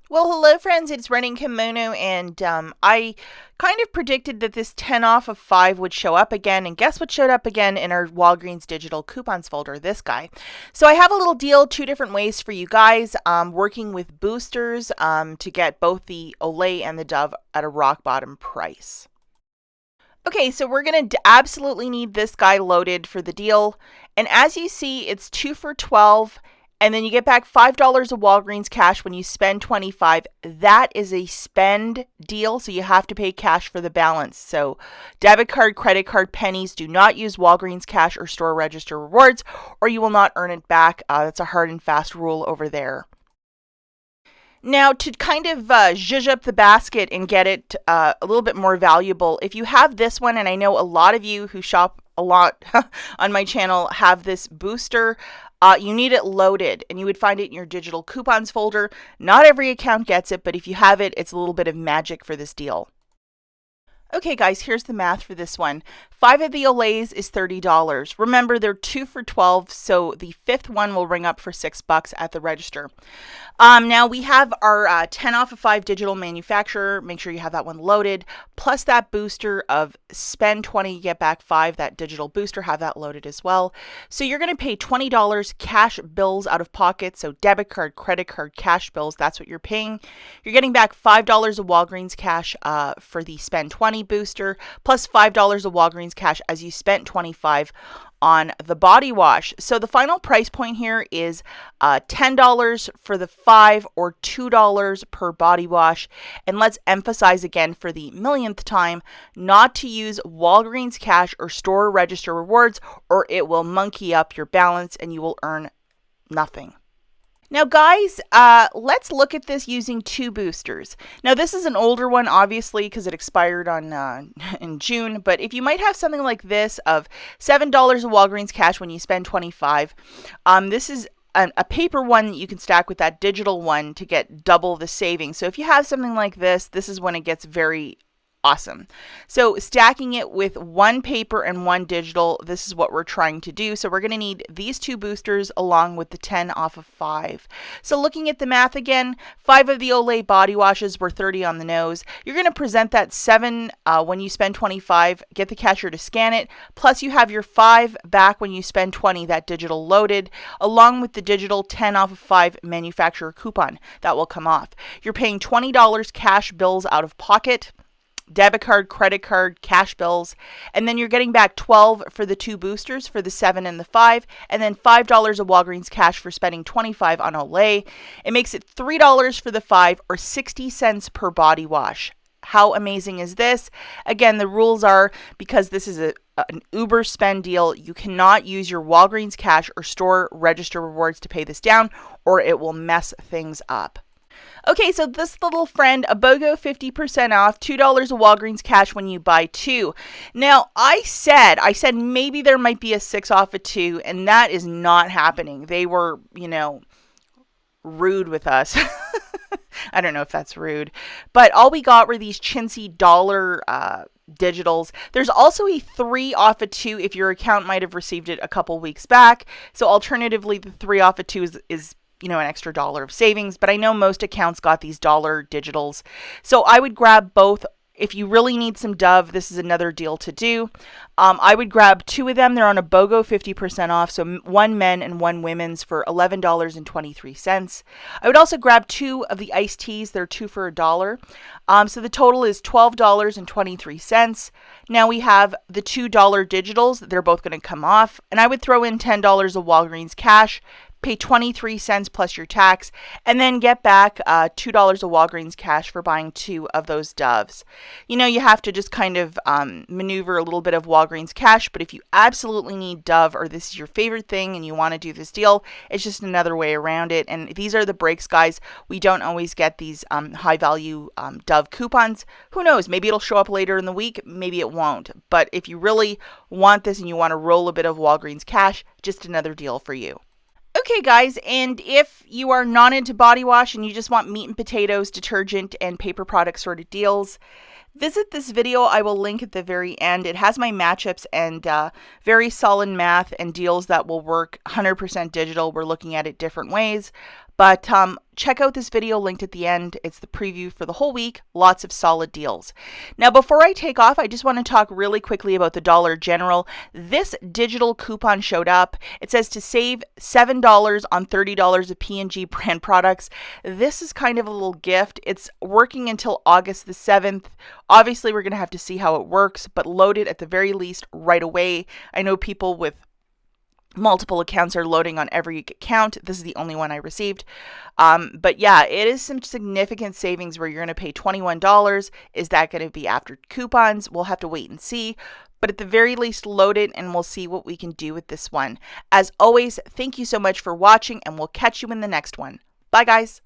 Well, hello, friends. It's Running Kimono, and I kind of predicted that this 10 off of 5 would show up again. And guess what showed up again in our Walgreens digital coupons folder? This guy. So I have a little deal, two different ways for you guys, working with boosters to get both the Olay and the Dove at a rock bottom price. Okay, so we're going to absolutely need this guy loaded for the deal. And as you see, it's 2 for 12. And then you get back $5 of Walgreens cash when you spend $25. That is a spend deal, so you have to pay cash for the balance. So debit card, credit card, pennies, do not use Walgreens cash or store register rewards, or you will not earn it back. That's a hard and fast rule over there. Now, to kind of zhuzh up the basket and get it a little bit more valuable, if you have this one, and I know a lot of you who shop a lot on my channel have this booster, you need it loaded, and you would find it in your digital coupons folder. Not every account gets it, but if you have it, it's a little bit of magic for this deal. Okay, guys, here's the math for this one. 5 of the Olays is $30. Remember, they're 2 for 12, so the fifth one will ring up for $6 at the register. Now we have our 10 off of 5 digital manufacturer. Make sure you have that one loaded, plus that booster of spend 20, you get back 5. That digital booster, have that loaded as well. So you're going to pay $20 cash bills out of pocket. So debit card, credit card, cash bills. That's what you're paying. You're getting back $5 of Walgreens cash for the spend 20 booster, plus $5 of Walgreens cash as you spent $25 on the body wash. So the final price point here is $10 for the 5 or $2 per body wash. And let's emphasize again for the millionth time, not to use Walgreens cash or store register rewards, or it will monkey up your balance and you will earn nothing. Now, guys, let's look at this using 2 boosters. Now, this is an older one, obviously, because it expired on in June. But if you might have something like this of $7 of Walgreens cash when you spend $25, this is a paper one that you can stack with that digital one to get double the savings. So if you have something like this, this is when it gets very awesome. So stacking it with 1 paper and 1 digital, this is what we're trying to do. So we're going to need these 2 boosters along with the 10 off of 5. So looking at the math again, 5 of the Olay body washes were 30 on the nose. You're going to present that 7 when you spend 25, get the cashier to scan it, plus you have your 5 back when you spend 20, that digital loaded, along with the digital 10 off of 5 manufacturer coupon that will come off. You're paying $20 cash bills out of pocket, debit card, credit card, cash bills, and then you're getting back 12 for the 2 boosters for the 7 and the 5, and then $5 of Walgreens cash for spending 25 on Olay. It makes it $3 for the 5 or 60 cents per body wash. How amazing is this? Again, the rules are, because this is an Uber spend deal, you cannot use your Walgreens cash or store register rewards to pay this down, or it will mess things up. Okay, so this little friend, a BOGO 50% off, $2 of Walgreens cash when you buy 2. Now, I said maybe there might be a 6 off of 2, and that is not happening. They were, rude with us. I don't know if that's rude, but all we got were these chintzy dollar digitals. There's also a 3 off of 2 if your account might have received it a couple weeks back. So alternatively, the 3 off of 2 is an extra $1 of savings, but I know most accounts got these dollar digitals. So I would grab both. If you really need some Dove, this is another deal to do. I would grab 2 of them. They're on a BOGO 50% off, so 1 men and 1 women's for $11.23. I would also grab 2 of the iced teas. They're 2 for $1. So the total is $12.23. Now we have the $2 digitals. They're both going to come off. And I would throw in $10 of Walgreens cash, pay 23 cents plus your tax, and then get back $2 of Walgreens cash for buying 2 of those Doves. You have to just kind of maneuver a little bit of Walgreens cash, but if you absolutely need Dove, or this is your favorite thing and you want to do this deal, it's just another way around it. And these are the breaks, guys. We don't always get these high value Dove coupons. Who knows? Maybe it'll show up later in the week. Maybe it won't. But if you really want this and you want to roll a bit of Walgreens cash, just another deal for you. Okay, guys, and if you are not into body wash and you just want meat and potatoes, detergent, and paper product sort of deals, visit this video. I will link at the very end. It has my matchups and very solid math and deals that will work 100% digital. We're looking at it different ways. But check out this video linked at the end. It's the preview for the whole week. Lots of solid deals. Now, before I take off, I just want to talk really quickly about the Dollar General. This digital coupon showed up. It says to save $7 on $30 of P&G brand products. This is kind of a little gift. It's working until August the 7th. Obviously, we're going to have to see how it works, but load it at the very least right away. I know people with multiple accounts are loading on every account. This is the only one I received. But yeah, it is some significant savings where you're going to pay $21. Is that going to be after coupons? We'll have to wait and see. But at the very least, load it and we'll see what we can do with this one. As always, thank you so much for watching and we'll catch you in the next one. Bye, guys.